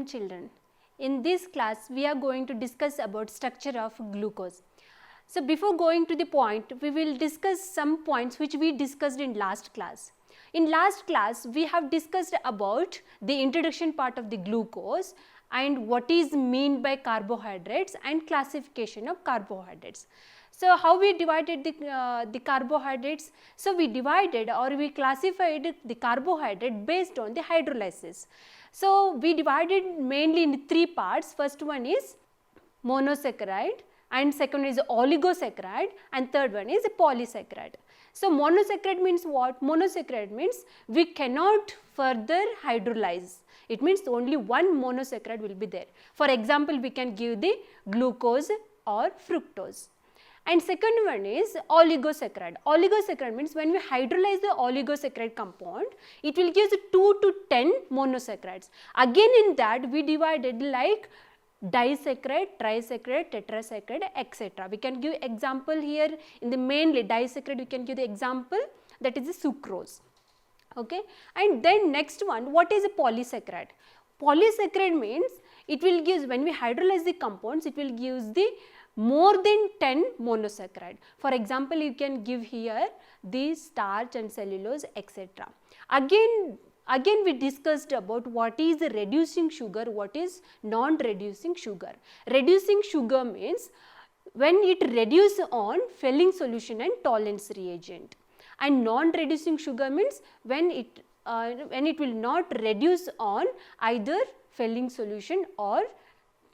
afternoon, children. In this class we are going to discuss about structure of glucose. So before going to the point, we will discuss some points which we discussed in last class. In last class we have discussed about the introduction part of the glucose and what is meant by carbohydrates and classification of carbohydrates. So how we divided the carbohydrates? So we divided or we classified the carbohydrate based on the hydrolysis. So we divided mainly in three parts. First one is monosaccharide, and second is oligosaccharide, and third one is polysaccharide. So monosaccharide means what? Monosaccharide means we cannot further hydrolyze. It means only one monosaccharide will be there. For example, we can give the glucose or fructose. And second one is oligosaccharide. Oligosaccharide means when we hydrolyze the oligosaccharide compound, it will give 2 to 10 monosaccharides. Again in that we divided like disaccharide, trisaccharide, tetrasaccharide, etc. We can give example here in the mainly disaccharide. We can give the example that is the sucrose. Okay, and then next one, what is a polysaccharide? Polysaccharide means it will give, when we hydrolyze the compounds, it will give the more than 10 monosaccharide. For example, you can give here the starch and cellulose, etc. Again we discussed about what is reducing sugar, what is non-reducing sugar. Reducing sugar means when it reduces on Fehling solution and Tollens reagent, and non-reducing sugar means when it will not reduce on either Fehling solution or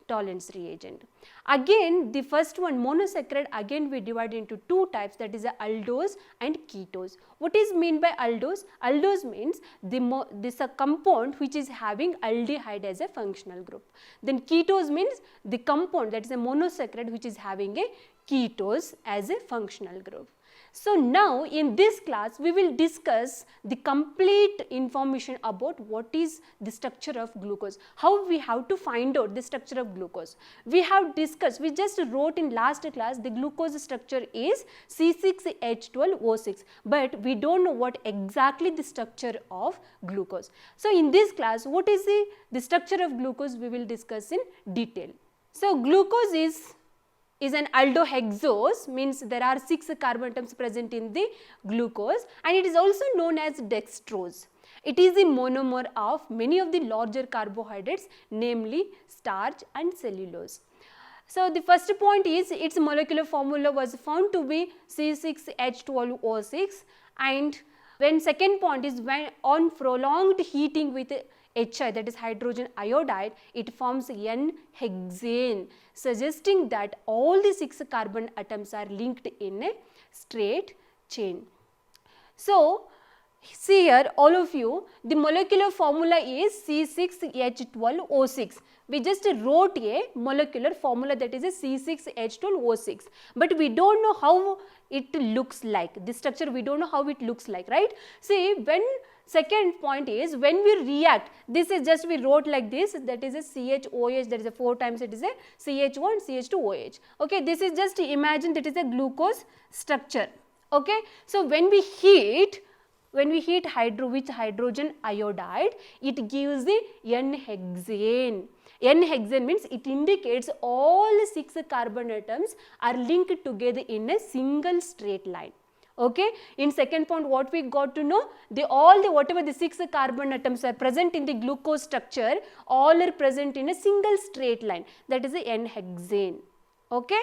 Tollens reagent. Again the first one, monosaccharide, again we divide into two types, that is aldose and ketose. What is mean by aldose? Aldose means this a compound which is having aldehyde as a functional group. Then ketose means the compound, that is a monosaccharide which is having a ketose as a functional group. So now in this class we will discuss the complete information about what is the structure of glucose, how we have to find out the structure of glucose. We have discussed, we just wrote in last class the glucose structure is C6H12O6, but we don't know what exactly the structure of glucose. So in this class, what is the structure of glucose we will discuss in detail. So glucose is an aldohexose, means there are 6 carbon atoms present in the glucose, and it is also known as dextrose. It is the monomer of many of the larger carbohydrates, namely starch and cellulose. So the first point is its molecular formula was found to be C6H12O6, and when second point is when on prolonged heating with HI, that is hydrogen iodide, it forms N-hexane, suggesting that all the 6 carbon atoms are linked in a straight chain. So see here all of you, the molecular formula is C6H12O6. We just wrote a molecular formula, that is a C6H12O6, but we don't know how it looks like. The structure we don't know how it looks like, right? See, when second point is when we react, this is just we wrote like this, that is a CHOH, that is a 4 times it is a CH1 CH2OH. Okay, this is just imagine that is a glucose structure. Okay, so when we heat with hydrogen iodide, it gives the N-hexane. N-hexane means it indicates all 6 carbon atoms are linked together in a single straight line. Okay. In second point, what we got to know, whatever the 6 carbon atoms are present in the glucose structure, all are present in a single straight line, that is the N-hexane. Okay.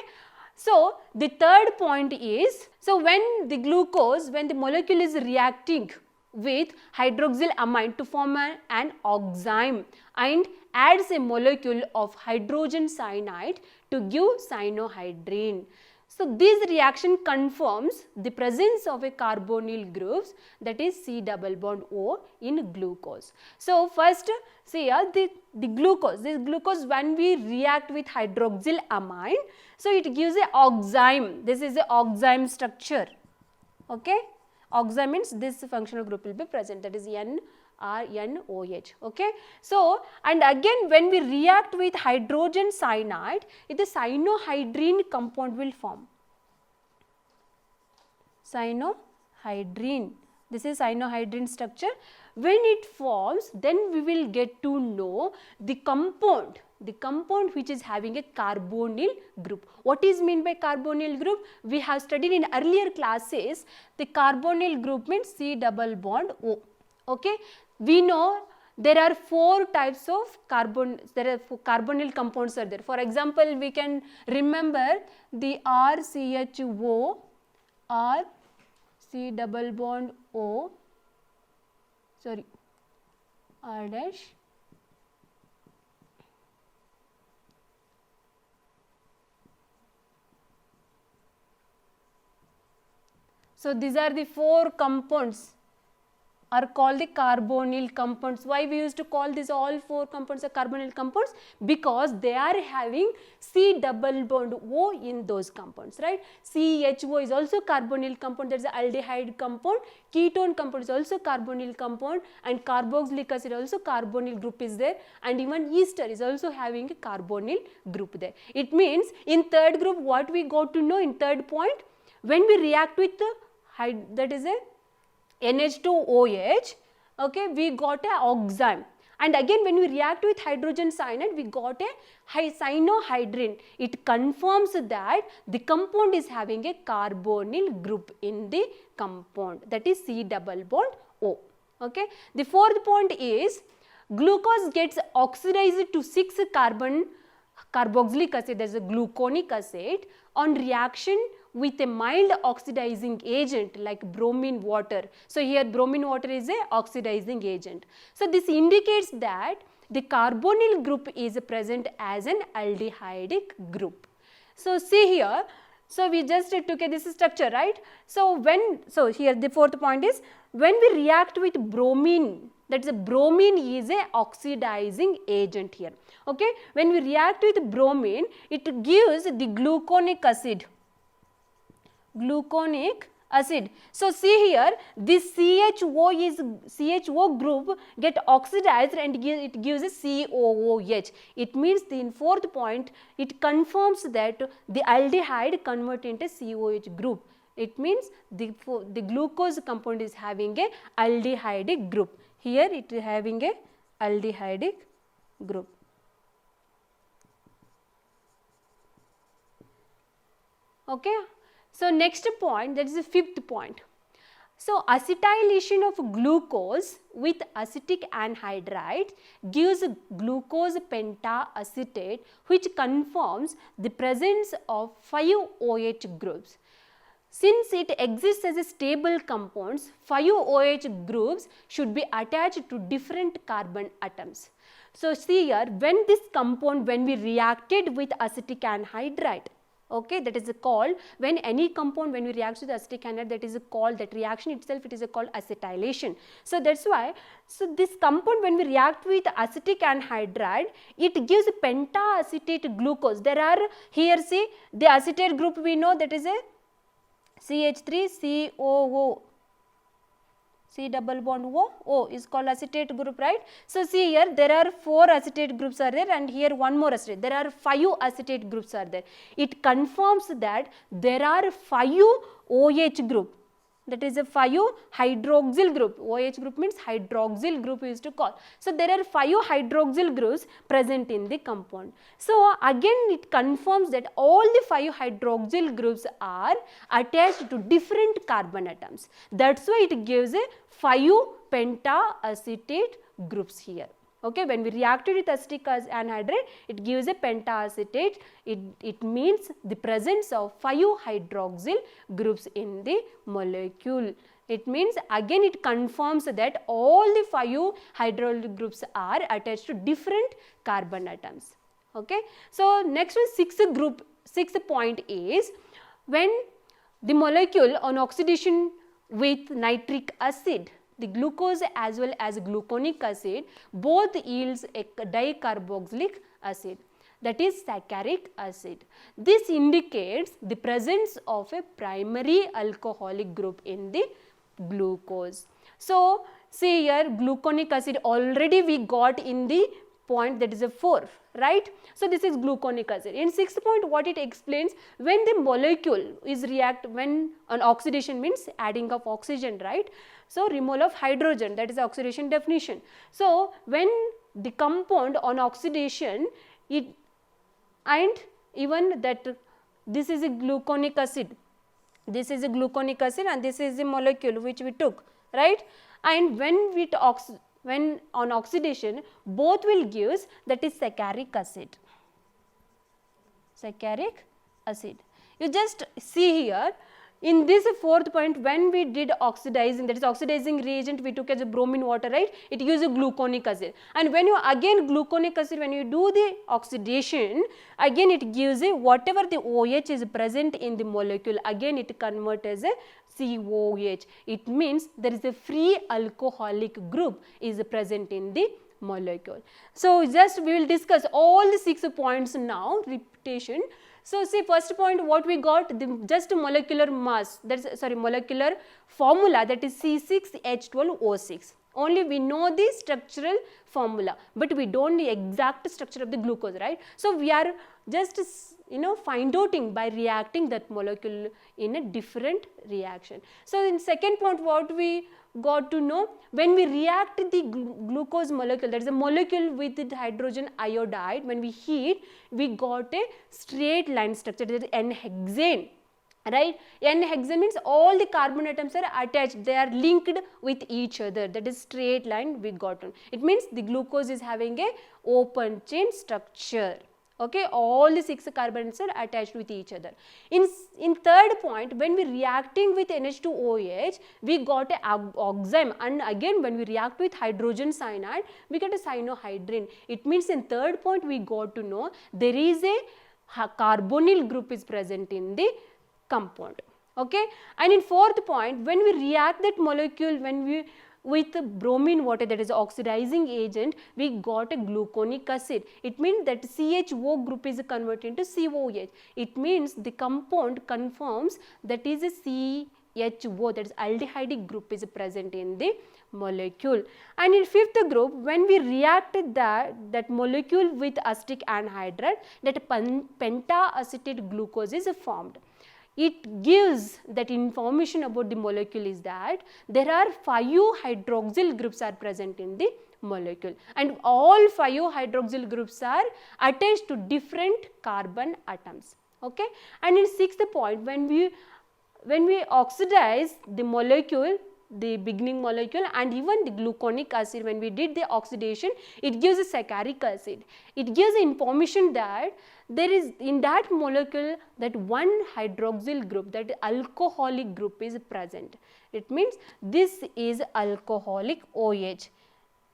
So the third point is, so when the molecule is reacting with hydroxylamine to form an oxime and adds a molecule of hydrogen cyanide to give cyanohydrine. So this reaction confirms the presence of a carbonyl groups, that is C double bond O in glucose. So first see here the glucose, this glucose when we react with hydroxylamine, so it gives a oxime. This is a oxime structure. Okay, oxime means this functional group will be present, that is NRNOH. Okay, so and again when we react with hydrogen cyanide, the cyanohydrine compound will form. Cyanohydrine This is cyanohydrin structure. When it forms, then we will get to know the compound which is having a carbonyl group. What is meant by carbonyl group? We have studied in earlier classes. The carbonyl group means C double bond O. Okay, we know there are 4 types of carbonyl compounds are there. For example, we can remember the RCHO, R C double bond O, sorry, R dash, so these are the 4 compounds are called the carbonyl compounds. Why we used to call these all 4 compounds are carbonyl compounds? Because they are having C double bond O in those compounds, right? CHO is also carbonyl compound, that is aldehyde compound. Ketone compound is also carbonyl compound, and carboxylic acid also carbonyl group is there, and even ester is also having a carbonyl group there. It means in third group what we got to know in third point, when we react with that is a NH2OH, okay, we got a oxime, and again when we react with hydrogen cyanide we got a cyanohydrin. It confirms that the compound is having a carbonyl group in the compound, that is C double bond O. Okay. The fourth point is glucose gets oxidized to 6 carboxylic acid, that is a gluconic acid, on reaction with a mild oxidizing agent like bromine water. So here bromine water is a oxidizing agent. So this indicates that the carbonyl group is present as an aldehydic group. So see here, so we just took this structure, right? So here the fourth point is, when we react with bromine, that is a bromine is a oxidizing agent here. Okay, when we react with bromine, it gives the gluconic acid. So see here, this CHO group get oxidized and it gives a COOH. It means in fourth point, it confirms that the aldehyde convert into COH group. It means the glucose compound is having a aldehydic group. Here it is having a aldehydic group. Okay. So next point, that is the fifth point. So acetylation of glucose with acetic anhydride gives glucose pentaacetate, which confirms the presence of 5 OH groups. Since it exists as a stable compounds, 5 OH groups should be attached to different carbon atoms. So see here, when this compound, when we reacted with acetic anhydride, okay, that is called, when any compound, when we react with acetic anhydride, that is called, that reaction itself, it is called acetylation. So that's why, so this compound, when we react with acetic anhydride, it gives pentaacetate glucose. There are here, see, the acetate group we know, that is a CH3COO, C double bond O is called acetate group, right? So see here, there are 4 acetate groups are there, and here one more acetate. There are 5 acetate groups are there. It confirms that there are 5 OH group, that is a 5 hydroxyl group. OH group means hydroxyl group is to call. So there are 5 hydroxyl groups present in the compound. So again it confirms that all the 5 hydroxyl groups are attached to different carbon atoms. That's why it gives a 5 pentaacetate groups here. Okay, when we reacted with acetic anhydride, it gives a pentaacetate. It means the presence of 5 hydroxyl groups in the molecule. It means again it confirms that all the 5 hydroxyl groups are attached to different carbon atoms. Okay, so next one, sixth point is, when the molecule on oxidation with nitric acid, the glucose as well as gluconic acid both yields a dicarboxylic acid, that is saccharic acid. This indicates the presence of a primary alcoholic group in the glucose. So see here, gluconic acid already we got in the point, that is a 4, right? So this is gluconic acid. In 6th point, what it explains, when the molecule is when on oxidation means adding of oxygen, right? So remole of hydrogen, that is the oxidation definition. So when the compound on oxidation, it, and even that this is a gluconic acid, this is a gluconic acid and this is a molecule which we took, right, and when on oxidation both will gives, that is saccharic acid. Saccharic acid. You just see here in this fourth point, when we did oxidizing, that is oxidizing reagent we took as a bromine water, right, it gives a gluconic acid, and when you again gluconic acid, when you do the oxidation, again it gives a whatever the OH is present in the molecule, again it converts as a COH. It means there is a free alcoholic group is present in the molecule. So just we will discuss all the 6 points now, repetition. So see, first point what we got, the just molecular mass, that is molecular formula, that is C6H12O6. Only we know the structural formula, but we don't know the exact structure of the glucose, right. So we are just find outing by reacting that molecule in a different reaction. So in second point what we got to know, when we react the glucose molecule, that is a molecule with the hydrogen iodide, when we heat, we got a straight line structure, that is N-hexane, right. N-hexane means all the carbon atoms are attached, they are linked with each other, that is straight line we got on. It means the glucose is having a open chain structure. Okay, all the 6 carbons are attached with each other. In third point, when we reacting with NH2OH, we got a oxime, and again when we react with hydrogen cyanide, we get a cyanohydrin. It means in third point we got to know there is a carbonyl group is present in the compound. Okay, and in fourth point, when we react that molecule, when we with bromine water, that is oxidizing agent, we got a gluconic acid. It means that CHO group is converted into COH. It means the compound confirms that is a CHO, that is aldehyde group is present in the molecule. And in fifth group, when we react that molecule with acetic anhydride, that pentaacetate glucose is formed. It gives that information about the molecule is that there are 5 hydroxyl groups are present in the molecule, and all 5 hydroxyl groups are attached to different carbon atoms. Okay, and in sixth point, when we oxidize the molecule, the beginning molecule and even the gluconic acid, when we did the oxidation, it gives a saccharic acid. It gives information that there is in that molecule that one hydroxyl group, that alcoholic group is present. It means this is alcoholic OH.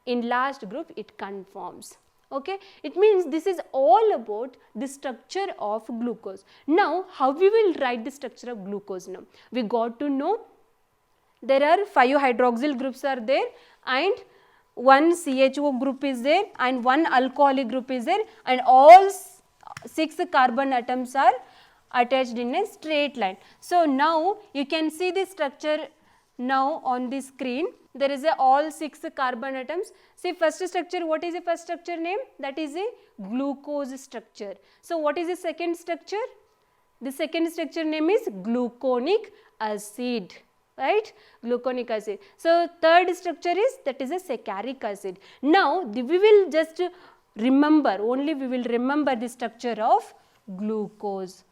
In last group it conforms. Okay, it means this is all about the structure of glucose. Now how we will write the structure of glucose now? We got to know there are 5 hydroxyl groups are there, and one CHO group is there, and one alcoholic group is there, and all 6 carbon atoms are attached in a straight line. So now you can see the structure now on the screen. There is all 6 carbon atoms. See, first structure, what is the first structure name? That is a glucose structure. So what is the second structure? The second structure name is gluconic acid, right, gluconic acid. So third structure is, that is a saccharic acid. Now we will just remember, only we will remember the structure of glucose.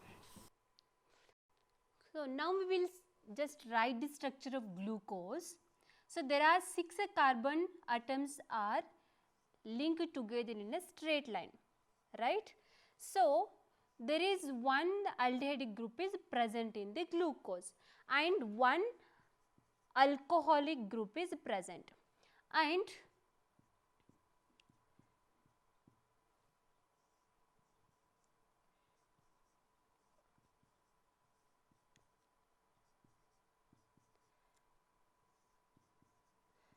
So now we will just write the structure of glucose. So there are 6 carbon atoms are linked together in a straight line, right. So there is one aldehyde group is present in the glucose, and one alcoholic group is present, and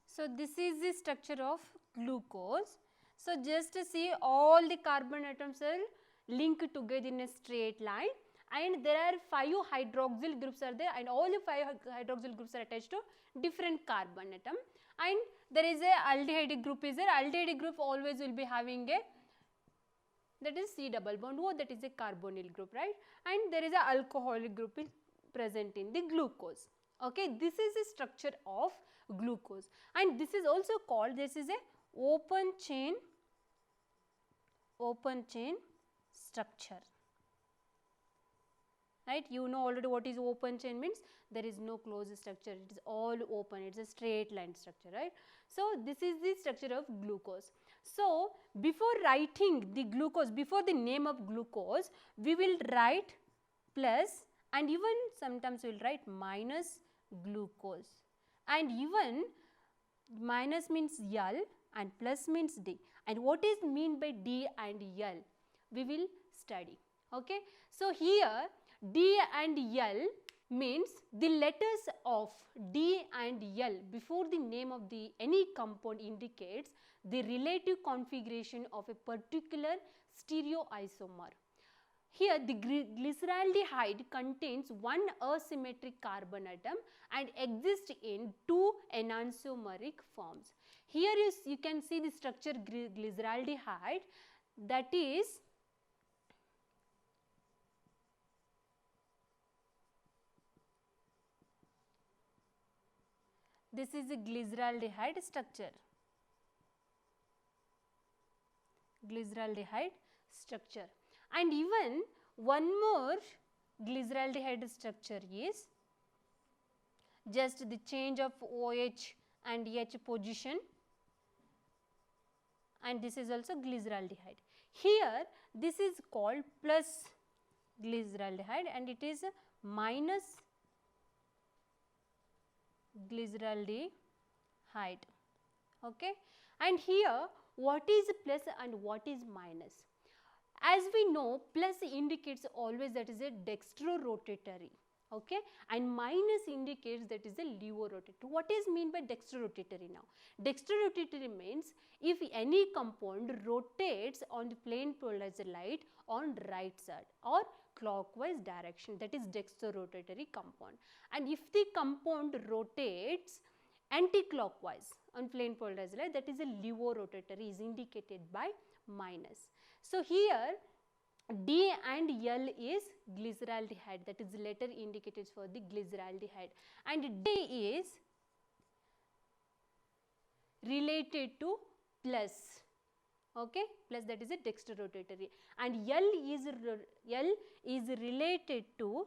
so this is the structure of glucose. So just see, all the carbon atoms are linked together in a straight line, and there are 5 hydroxyl groups are there, and all the 5 hydroxyl groups are attached to different carbon atom, and there is a aldehyde group is there. Aldehyde group always will be having a, that is C double bond O, that is a carbonyl group, right, and there is a alcoholic group is present in the glucose. Okay, this is the structure of glucose, and this is also called, this is a open chain structure, right? You know already what is open chain means. There is no closed structure, it is all open, it is a straight line structure, right? So this is the structure of glucose. So before writing the glucose, before the name of glucose, we will write plus, and even sometimes we will write minus glucose, and even minus means L and plus means D, and what is mean by D and L we will study. Okay. So here D and L means the letters of D and L before the name of the any compound indicates the relative configuration of a particular stereoisomer. Here the glyceraldehyde contains one asymmetric carbon atom and exists in two enantiomeric forms. Here you can see the structure glyceraldehyde, that is this is a glyceraldehyde structure. Glyceraldehyde structure. And even one more glyceraldehyde structure is just the change of OH and H position, and this is also glyceraldehyde. Here this is called plus glyceraldehyde and it is minus glyceraldehyde. Okay. And here what is plus and what is minus? As we know, plus indicates always that is a dextrorotatory, okay, and minus indicates that is a levorotatory. What is mean by dextrorotatory now? Dextrorotatory means if any compound rotates on the plane polarized light on right side or clockwise direction, that is dextrorotatory compound, and if the compound rotates anti-clockwise on plane polarized light, that is a levorotatory, is indicated by minus. So here D and L is glyceraldehyde, that is letter indicated for the glyceraldehyde, and D is related to plus, okay, plus, that is a dextrorotatory, and L is related to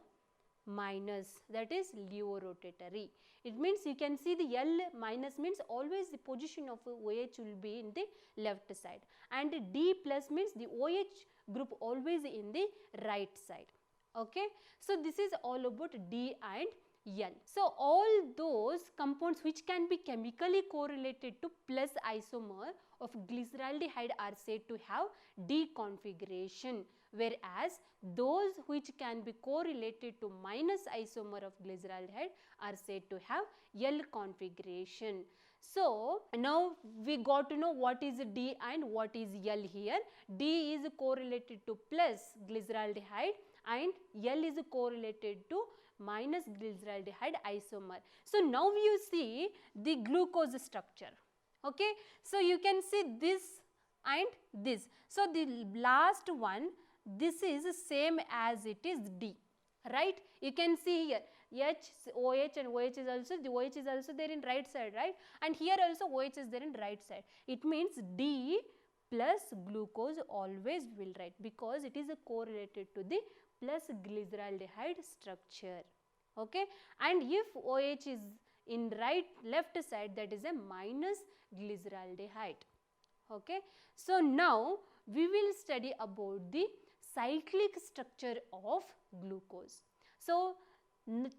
minus, that is levorotatory. It means you can see the L minus means always the position of OH will be in the left side, and D plus means the OH group always in the right side. Okay. So this is all about D and L. So all those compounds which can be chemically correlated to plus isomer of glyceraldehyde are said to have D configuration, whereas those which can be correlated to minus isomer of glyceraldehyde are said to have L configuration. So now we got to know what is D and what is L here. D is correlated to plus glyceraldehyde and L is correlated to minus glyceraldehyde isomer. So now you see the glucose structure. Okay. So you can see this and this. So the last one, this is same as it is D, right? You can see here H, OH and OH is also, the OH is also there in right side, right? And here also OH is there in right side. It means D plus glucose always will write, because it is correlated to the plus glyceraldehyde structure. Okay. And if OH is in left side, that is a minus glyceraldehyde. Okay. So now we will study about the cyclic structure of glucose. So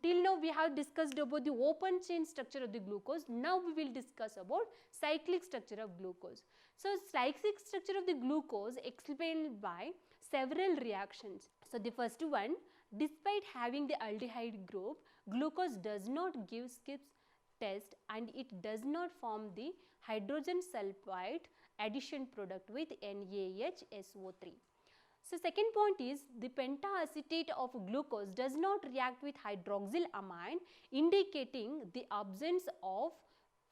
till now we have discussed about the open chain structure of the glucose. Now we will discuss about cyclic structure of glucose. So cyclic structure of the glucose explained by several reactions. So the first one, despite having the aldehyde group, glucose does not give Gibbs test and it does not form the hydrogen sulfide addition product with NaHSO3. So second point is the pentaacetate of glucose does not react with hydroxylamine, indicating the absence of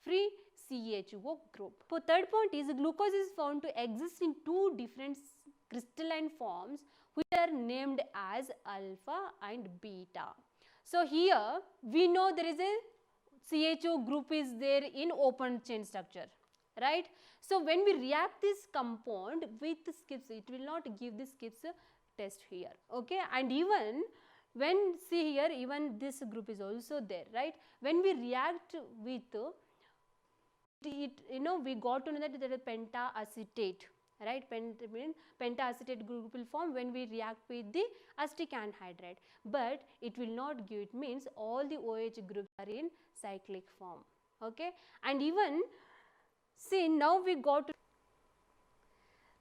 free CHO group. So third point is glucose is found to exist in two different crystalline forms which are named as alpha and beta. So here we know there is a CHO group is there in open chain structure, right? So when we react this compound with skips, it will not give the skips test here, okay? And even when, see here, even this group is also there, right? When we react with it, we got to know that there is pentaacetate, right? Pentaacetate group will form when we react with the acetic anhydride, but it will not give, it means all the OH groups are in cyclic form, okay? And even, see, now we got to,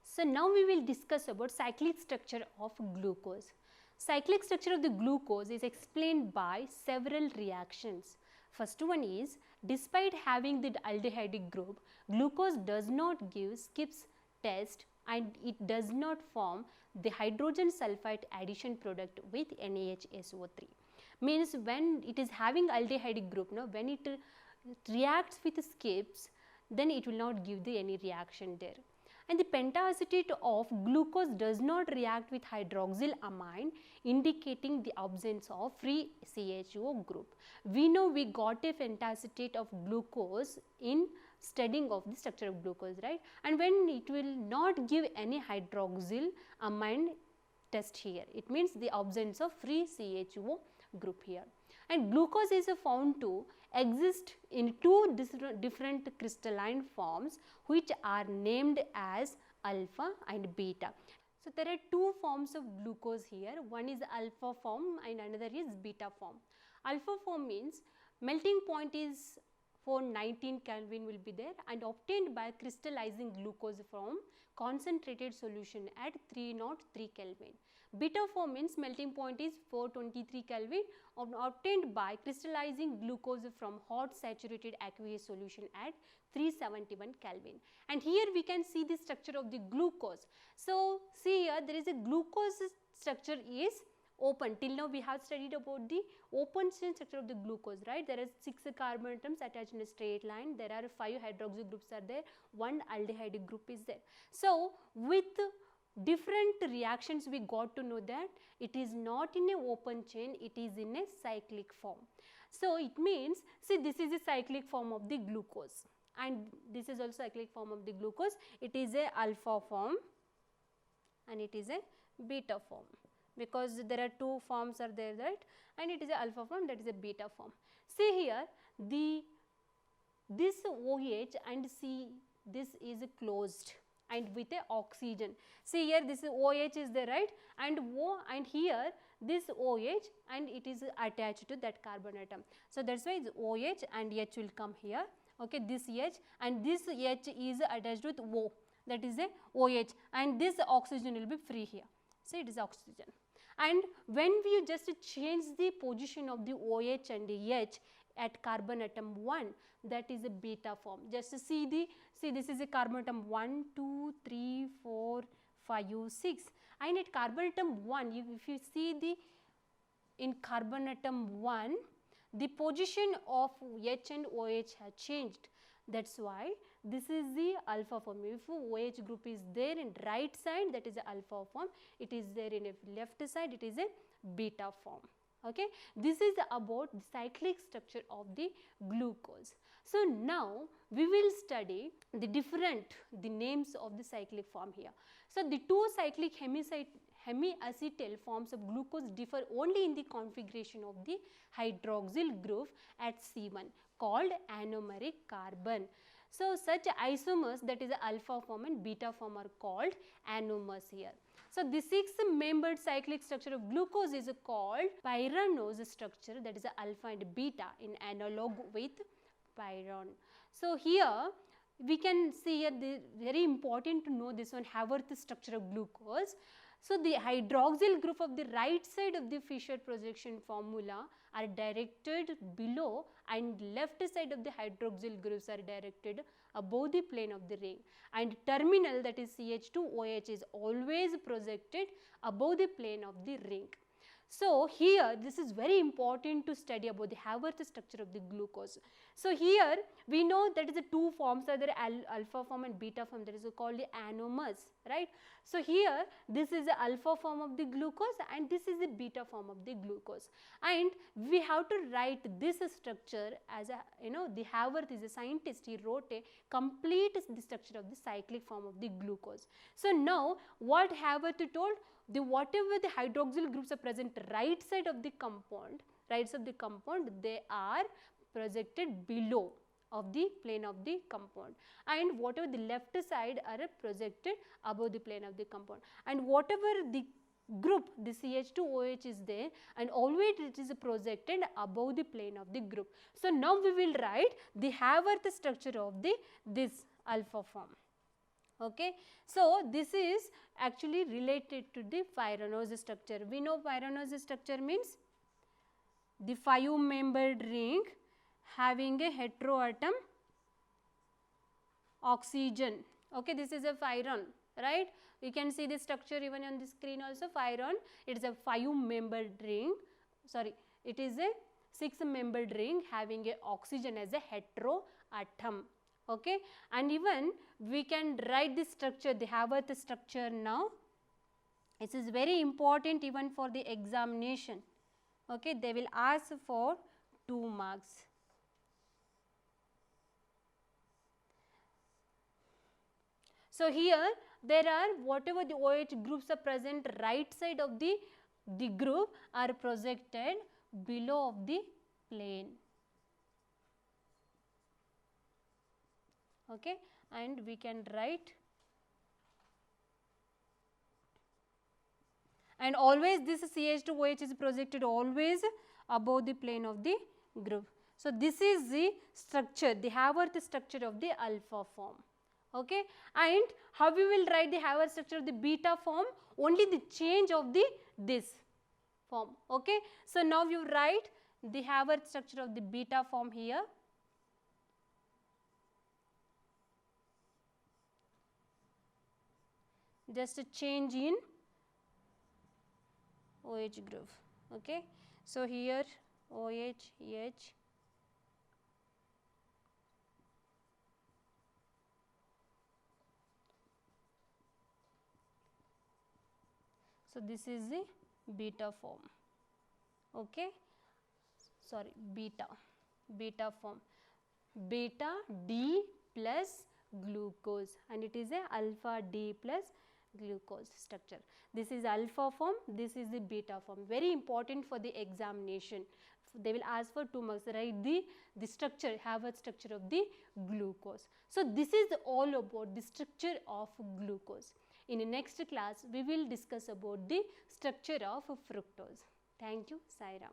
so now we will discuss about cyclic structure of glucose. Cyclic structure of the glucose is explained by several reactions. First one is, despite having the aldehydic group, glucose does not give Skipp's test and it does not form the hydrogen sulfide addition product with NaHSO3. Means when it is having aldehydic group, when it reacts with Skips, then it will not give any reaction there. And the pentaacetate of glucose does not react with hydroxylamine, indicating the absence of free CHO group. We know we got a pentaacetate of glucose in studying of the structure of glucose, right? And when it will not give any hydroxylamine test here, it means the absence of free CHO group here. And glucose is found to exist in two different crystalline forms which are named as alpha and beta. So there are two forms of glucose here, one is alpha form and another is beta form. Alpha form means melting point is 419 Kelvin will be there and obtained by crystallizing glucose from concentrated solution at 303 Kelvin. Beta form means melting point is 423 Kelvin obtained by crystallizing glucose from hot saturated aqueous solution at 371 Kelvin. And here we can see the structure of the glucose. So see here, there is a glucose structure is open. Till now we have studied about the open chain structure of the glucose, right? There are 6 carbon atoms attached in a straight line. There are 5 hydroxy groups are there. 1 aldehyde group is there. So with different reactions we got to know that it is not in a open chain, it is in a cyclic form. So it means, see, this is a cyclic form of the glucose and this is also cyclic form of the glucose. It is a alpha form and it is a beta form, because there are two forms are there, right? And it is a alpha form, that is a beta form. See here, this OH and C, this is closed and with a oxygen. See here, this OH is there, right? And O, and here this OH and it is attached to that carbon atom. So that's why it's OH and H will come here. Okay, this H and this H is attached with O, that is a OH, and this oxygen will be free here. So it is oxygen. And when we just change the position of the OH and the H at carbon atom 1, that is a beta form. Just see this is a carbon atom 1, 2, 3, 4, 5, 6, and at carbon atom 1, if you see in carbon atom 1, the position of H and OH has changed. That is why this is the alpha form. If OH group is there in right side, that is the alpha form. It is there in a left side, it is a beta form. Okay, this is about the cyclic structure of the glucose. So now we will study the names of the cyclic form here. So the two cyclic hemiacetal forms of glucose differ only in the configuration of the hydroxyl group at C1 called anomeric carbon. So such isomers, that is the alpha form and beta form, are called anomers here. So the 6-membered cyclic structure of glucose is called pyranose structure, that is the alpha and beta in analog with pyron. So here we can see here, the very important to know this one, Haworth structure of glucose. So the hydroxyl group of the right side of the Fischer projection formula are directed below and left side of the hydroxyl groups are directed above the plane of the ring, and terminal, that is CH2OH, is always projected above the plane of the ring. So here this is very important to study about the Haworth structure of the glucose. So here we know that is the two forms are there, alpha form and beta form, that is called the anomers, right. So here this is the alpha form of the glucose and this is the beta form of the glucose, and we have to write this structure as a, the Haworth is a scientist, he wrote a complete the structure of the cyclic form of the glucose. So now what Haworth told, the whatever the hydroxyl groups are present right side of the compound, they are projected below of the plane of the compound, and whatever the left side are projected above the plane of the compound, and whatever the group the CH2OH is there, and always it is projected above the plane of the group. So now we will write the Haworth structure of this alpha form. Okay. So this is actually related to the pyranose structure. We know pyranose structure means the 5-membered ring having a heteroatom oxygen. Okay, this is a pyron, right. You can see the structure even on the screen also. Pyron, it is a 5-membered ring, sorry, it is a 6-membered ring having a oxygen as a heteroatom. Okay, and even we can write this structure, the Haworth structure now. This is very important even for the examination. Okay, they will ask for 2 marks. So here there are whatever the OH groups are present right side of the group are projected below of the plane. Okay, and we can write, and always this CH2OH is projected always above the plane of the group. So this is the structure, the Haworth structure of the alpha form. Okay, and how we will write the Haworth structure of the beta form? Only the change of this form. Okay, so now you write the Haworth structure of the beta form here. Just a change in OH group. Okay, so here OH, H, so this is the beta form. Okay, sorry, beta form, beta D plus glucose, and it is a alpha D plus glucose structure. This is alpha form, this is the beta form, very important for the examination. They will ask for 2 marks, write the structure, Haworth structure of the glucose. So this is all about the structure of glucose. In the next class we will discuss about the structure of fructose. Thank you. Sai Ram.